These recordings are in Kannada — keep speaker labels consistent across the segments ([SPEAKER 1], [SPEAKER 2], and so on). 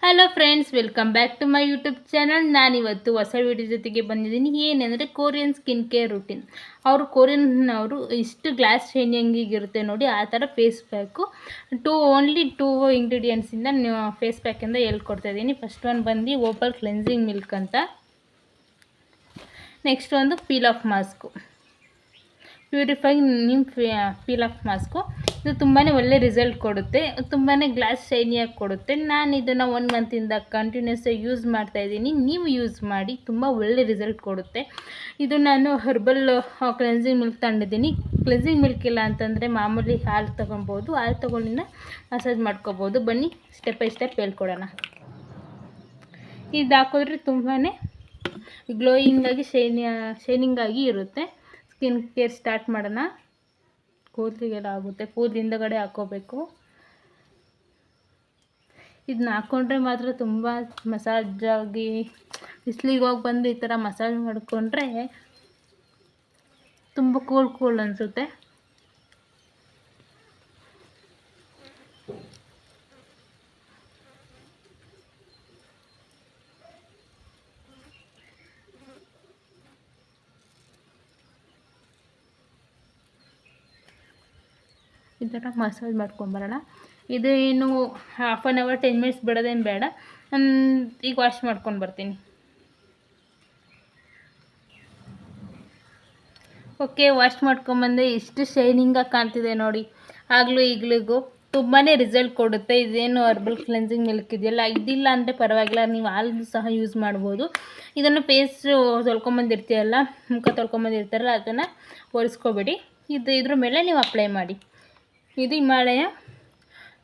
[SPEAKER 1] Hello friends, welcome back to my YouTube channel. ನಾನಿವತ್ತು ಹೊಸ ವಿಡಿಯೋ ಜೊತೆಗೆ ಬಂದಿದ್ದೀನಿ. ಏನೆಂದರೆ ಕೊರಿಯನ್ ಸ್ಕಿನ್ ಕೇರ್ ರೂಟೀನ್. ಕೊರಿಯನ್ನವರು ಇಷ್ಟು ಗ್ಲಾಸ್ ಶೈನಿಂಗಿಗಿರುತ್ತೆ ನೋಡಿ, ಆ ಥರ ಫೇಸ್ ಪ್ಯಾಕು ಓನ್ಲಿ ಟೂ ಇಂಗ್ರೀಡಿಯೆಂಟ್ಸಿಂದ ಫೇಸ್ ಪ್ಯಾಕಿಂದ ಹೇಳ್ಕೊಡ್ತಾ ಇದ್ದೀನಿ. ಫಸ್ಟ್ ಒಂದು ಬಂದು ಓಪಲ್ ಕ್ಲೆನ್ಸಿಂಗ್ ಮಿಲ್ಕ್ ಅಂತ, ನೆಕ್ಸ್ಟ್ ಒಂದು peel off mask, purifying neem peel off mask. ಇದು ತುಂಬಾ ಒಳ್ಳೆ ರಿಸಲ್ಟ್ ಕೊಡುತ್ತೆ, ತುಂಬಾ ಗ್ಲಾಸ್ ಶೈನಿಯಾಗಿ ಕೊಡುತ್ತೆ. ನಾನು ಇದನ್ನು 1 ಮಂತಿಂದ ಕಂಟಿನ್ಯೂಸ್ ಯೂಸ್ ಮಾಡ್ತಾಯಿದ್ದೀನಿ. ನೀವು ಯೂಸ್ ಮಾಡಿ, ತುಂಬ ಒಳ್ಳೆ ರಿಸಲ್ಟ್ ಕೊಡುತ್ತೆ. ಇದು ನಾನು ಹರ್ಬಲ್ ಕ್ಲೆನ್ಸಿಂಗ್ ಮಿಲ್ಕ್ ತಗೊಂಡಿದ್ದೀನಿ. ಕ್ಲೆನ್ಸಿಂಗ್ ಮಿಲ್ಕ್ ಇಲ್ಲ ಅಂತಂದರೆ ಮಾಮೂಲಿ ಹಾಲು ತೊಗೊಬೋದು. ಹಾಲು ತೊಗೊಂಡಿನ ಮಸಾಜ್ ಮಾಡ್ಕೋಬೋದು. ಬನ್ನಿ ಸ್ಟೆಪ್ ಬೈ ಸ್ಟೆಪ್ ಹೇಳ್ಕೊಡೋಣ. ಇದು ಹಾಕಿದ್ರೆ ತುಂಬಾ ಗ್ಲೋಯಿಂಗಾಗಿ ಶೈನಿಂಗಾಗಿ ಇರುತ್ತೆ. ಸ್ಕಿನ್ ಕೇರ್ ಸ್ಟಾರ್ಟ್ ಮಾಡೋಣ. ಕೂದಲಿಗೆಲ್ಲ ಆಗುತ್ತೆ, ಕೂದಲು ಹಿಂದಗಡೆ ಹಾಕ್ಕೋಬೇಕು. ಇದನ್ನ ಹಾಕ್ಕೊಂಡ್ರೆ ಮಾತ್ರ ತುಂಬ ಮಸಾಜಾಗಿ, ಬಿಸಿಲಿಗೆ ಹೋಗಿ ಬಂದು ಈ ಥರ ಮಸಾಜ್ ಮಾಡಿಕೊಂಡ್ರೆ ತುಂಬ ಕೂಲ್ ಅನಿಸುತ್ತೆ. ಈ ಥರ ಮಸಾಜ್ ಮಾಡ್ಕೊಂಬರೋಣ. ಇದು ಏನು ಹಾಫ್ ಆನ್ ಅವರ್ 10 ಮಿನಿಟ್ಸ್ ಬಿಡೋದೇನು ಬೇಡ. ಈಗ ವಾಶ್ ಮಾಡ್ಕೊಂಡು ಬರ್ತೀನಿ. ಓಕೆ, ವಾಶ್ ಮಾಡ್ಕೊಂಬಂದೆ. ಇಷ್ಟು ಶೈನಿಂಗಾಗಿ ಕಾಣ್ತಿದೆ ನೋಡಿ. ಆಗಲೂ ಈಗಲಿಗೂ ತುಂಬಾ ರಿಸಲ್ಟ್ ಕೊಡುತ್ತೆ. ಇದೇನು ಹರ್ಬಲ್ ಕ್ಲೆನ್ಸಿಂಗ್ ಮಿಲ್ಕ್ ಇದೆಯಲ್ಲ, ಇದಿಲ್ಲ ಅಂದರೆ ಪರವಾಗಿಲ್ಲ, ನೀವು ಹಾಲು ಸಹ ಯೂಸ್ ಮಾಡ್ಬೋದು. ಇದನ್ನು ಫೇಸು ತೊಳ್ಕೊಂಬಂದಿರ್ತೀರಲ್ಲ, ಮುಖ ತೊಳ್ಕೊಂಬಂದಿರ್ತಾರಲ್ಲ, ಅದನ್ನು ಒರೆಸ್ಕೊಬೇಡಿ. ಇದ್ರ ಮೇಲೆ ನೀವು ಅಪ್ಲೈ ಮಾಡಿ. ಇದು ಹಿಮಾಲಯ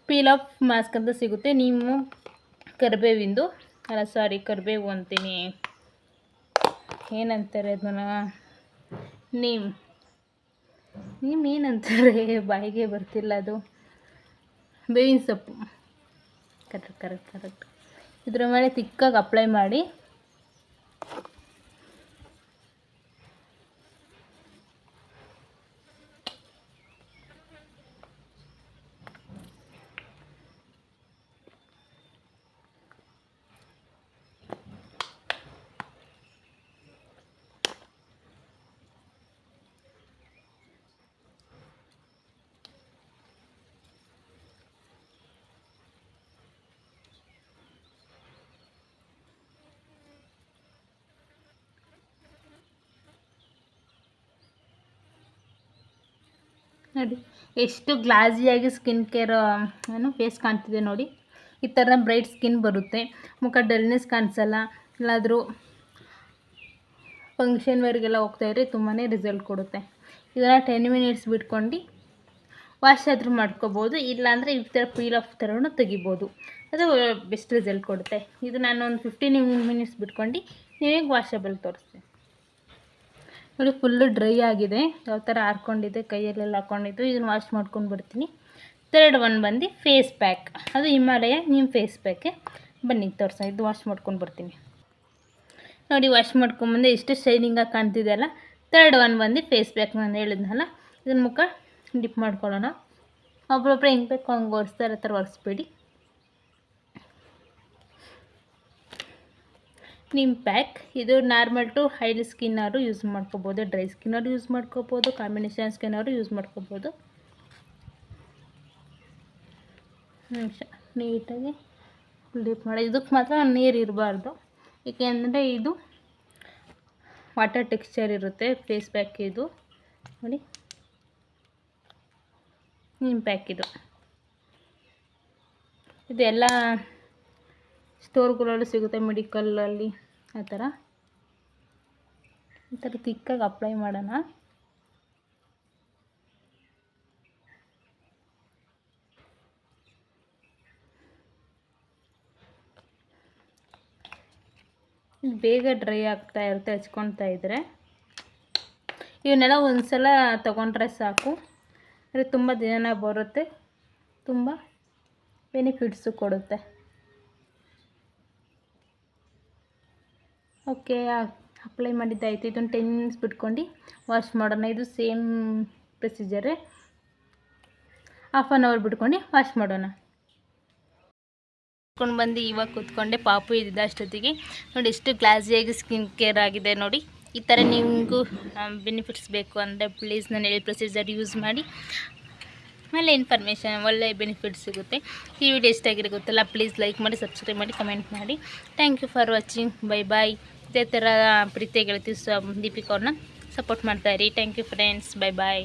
[SPEAKER 1] ಪೀಲ್ ಆಫ್ ಮಾಸ್ಕ್ ಅಂತ ಸಿಗುತ್ತೆ. ನೀವು ಕರಿಬೇವು ಅಂತೀನಿ, ಏನಂತಾರೆ ಅದನ್ನು, ಏನಂತಾರೆ, ಬಾಯಿಗೆ ಬರ್ತಿಲ್ಲ ಅದು, ಬೇವಿನ ಸೊಪ್ಪು, ಕರೆಕ್ಟ್. ಇದ್ರ ಮೇಲೆ ತಿಕ್ಕಾಗಿ ಅಪ್ಲೈ ಮಾಡಿ. ನೋಡಿ ಎಷ್ಟು ಗ್ಲಾಸಿಯಾಗಿ ಸ್ಕಿನ್ ಕೇರ್ ಫೇಸ್ ಕಾಣ್ತಿದೆ ನೋಡಿ. ಈ ಥರ ಬ್ರೈಟ್ ಸ್ಕಿನ್ ಬರುತ್ತೆ, ಮುಖ ಡಲ್ನೆಸ್ ಕಾಣಿಸಲ್ಲ. ಎಲ್ಲಾದರೂ ಫಂಕ್ಷನ್ ವೇರ್ಗೆಲ್ಲ ಹೋಗ್ತಾಯಿದ್ರೆ ತುಂಬಾ ರಿಸಲ್ಟ್ ಕೊಡುತ್ತೆ. ಇದನ್ನು 10 ಮಿನಿಟ್ಸ್ ಬಿಟ್ಕೊಂಡು ವಾಶ್ ಆದರೂ ಮಾಡ್ಕೋಬೋದು. ಇಲ್ಲಾಂದರೆ ಈ ಥರ ಪೀಲ್ ಆಫ್ ಥರನೂ ತೆಗಿಬೋದು. ಅದು ಬೆಸ್ಟ್ ರಿಸಲ್ಟ್ ಕೊಡುತ್ತೆ. ಇದು ನಾನು ಒಂದು 15 ಮಿನಿಟ್ಸ್ ಬಿಟ್ಕೊಂಡು ನಿಮಗೆ ವಾಷಬಲ್ ತೋರಿಸ್ತೀನಿ ನೋಡಿ. ಫುಲ್ಲು ಡ್ರೈ ಆಗಿದೆ, ಯಾವ ಥರ ಹಾರ್ಕೊಂಡಿದೆ, ಕೈಯಲ್ಲೆಲ್ಲ ಹಾಕ್ಕೊಂಡಿದ್ದು. ಇದನ್ನು ವಾಶ್ ಮಾಡ್ಕೊಂಡು ಬರ್ತೀನಿ. ಥರ್ಡ್ ಒನ್ ಬಂದು ಫೇಸ್ ಪ್ಯಾಕ್, ಅದು ಹಿಮಾಲಯ ನಿಮ್ಮ ಫೇಸ್ ಪ್ಯಾಕೆ. ಬನ್ನಿ ತೋರಿಸ. ಇದು ವಾಶ್ ಮಾಡ್ಕೊಂಡು ಬರ್ತೀನಿ ನೋಡಿ. ವಾಶ್ ಮಾಡ್ಕೊಂಬಂದೆ, ಎಷ್ಟು ಶೈನಿಂಗಾಗಿ ಕಾಣ್ತಿದೆಯಲ್ಲ. ಥರ್ಡ್ ಒನ್ ಬಂದು ಫೇಸ್ ಪ್ಯಾಕ್, ನಾನು ಹೇಳಿದ್ನಲ್ಲ. ಇದನ್ನು ಮುಖ ಡಿಪ್ ಮಾಡ್ಕೊಳ್ಳೋಣ. ಒಬ್ಬರೊಬ್ಬರು ಹೆಂಗೆ ಬೇಕು ಹಂಗೆ ಒರೆಸ್ತಾರೆ, ಆ ಥರ ಒರೆಸ್ಬೇಡಿ. ನಿಮ್ಮ ಪ್ಯಾಕ್ ಇದು ನಾರ್ಮಲ್ ಟು ಆಯಿಲ್ ಸ್ಕಿನ್ನವರು ಯೂಸ್ ಮಾಡ್ಕೋಬೋದು, ಡ್ರೈ ಸ್ಕಿನ್ನವರು ಯೂಸ್ ಮಾಡ್ಕೋಬೋದು, ಕಾಂಬಿನೇಷನ್ ಸ್ಕಿನ್ನವರು ಯೂಸ್ ಮಾಡ್ಕೋಬೋದು. ನೀಟಾಗಿ ಡಿಪ್ ಮಾಡಿ. ಇದಕ್ಕೆ ಮಾತ್ರ ನೀರು ಇರಬಾರ್ದು, ಏಕೆಂದರೆ ಇದು ವಾಟರ್ ಟೆಕ್ಸ್ಚರ್ ಇರುತ್ತೆ ಫೇಸ್ ಪ್ಯಾಕ್. ಇದು ನೋಡಿ, ನಿಮ್ಮ ಪ್ಯಾಕ್ ಇದೆಲ್ಲ ಸ್ಟೋರ್ಗಳಲ್ಲೂ ಸಿಗುತ್ತೆ, ಮೆಡಿಕಲಲ್ಲಿ. ಈ ಥರ ತಿಕ್ಕಾಗಿ ಅಪ್ಲೈ ಮಾಡೋಣ. ಬೇಗ ಡ್ರೈ ಆಗ್ತಾ ಇರುತ್ತೆ ಹಚ್ಕೊಳ್ತಾ ಇದ್ದರೆ. ಇವನ್ನೆಲ್ಲ ಒಂದು ಸಲ ತೊಗೊಂಡ್ರೆ ಸಾಕು, ಅಂದರೆ ತುಂಬ ದಿನ ಬರುತ್ತೆ, ತುಂಬ ಬೆನಿಫಿಟ್ಸು ಕೊಡುತ್ತೆ. ಓಕೆ, ಅಪ್ಲೈ ಮಾಡಿದ್ದಾಯಿತು. ಇದನ್ನು 10 ಮಿನಿಟ್ಸ್ ಬಿಟ್ಕೊಂಡು ವಾಶ್ ಮಾಡೋಣ. ಇದು ಸೇಮ್ ಪ್ರೊಸೀಜರೇ. ಹಾಫ್ ಆನ್ ಅವರ್ ಬಿಟ್ಕೊಂಡು ವಾಶ್ ಮಾಡೋಣ. ಕೊಂಡು ಬಂದು ಇವಾಗ ಕೂತ್ಕೊಂಡೆ, ಪಾಪು ಇದ್ದಿದ್ದ ಅಷ್ಟೊತ್ತಿಗೆ ನೋಡಿ ಎಷ್ಟು ಗ್ಲಾಸಿಯಾಗಿ ಸ್ಕಿನ್ ಕೇರ್ ಆಗಿದೆ ನೋಡಿ. ಈ ಥರ ನಿಮಗೂ ಬೆನಿಫಿಟ್ಸ್ ಬೇಕು ಅಂದರೆ ಪ್ಲೀಸ್ ನಾನು ಹೇಳಿ ಪ್ರೊಸೀಜರ್ ಯೂಸ್ ಮಾಡಿ. ಆಮೇಲೆ ಇನ್ಫಾರ್ಮೇಷನ್ ಒಳ್ಳೆ ಬೆನಿಫಿಟ್ಸ್ ಸಿಗುತ್ತೆ. ಈ ವಿಡಿಯೋ ಇಷ್ಟ ಆಗಿರೋ ಗೊತ್ತಲ್ಲ, ಪ್ಲೀಸ್ ಲೈಕ್ ಮಾಡಿ, ಸಬ್ಸ್ಕ್ರೈಬ್ ಮಾಡಿ, ಕಮೆಂಟ್ ಮಾಡಿ. Thank you for watching. Bye bye. ಇದೇ ಥರ ಪ್ರೀತಿಯ ಗೆಳತಿ ದೀಪಿಕಾ ಅವ್ರನ್ನ ಸಪೋರ್ಟ್ ಮಾಡ್ತಾಯಿರಿ. Thank you friends. Bye bye.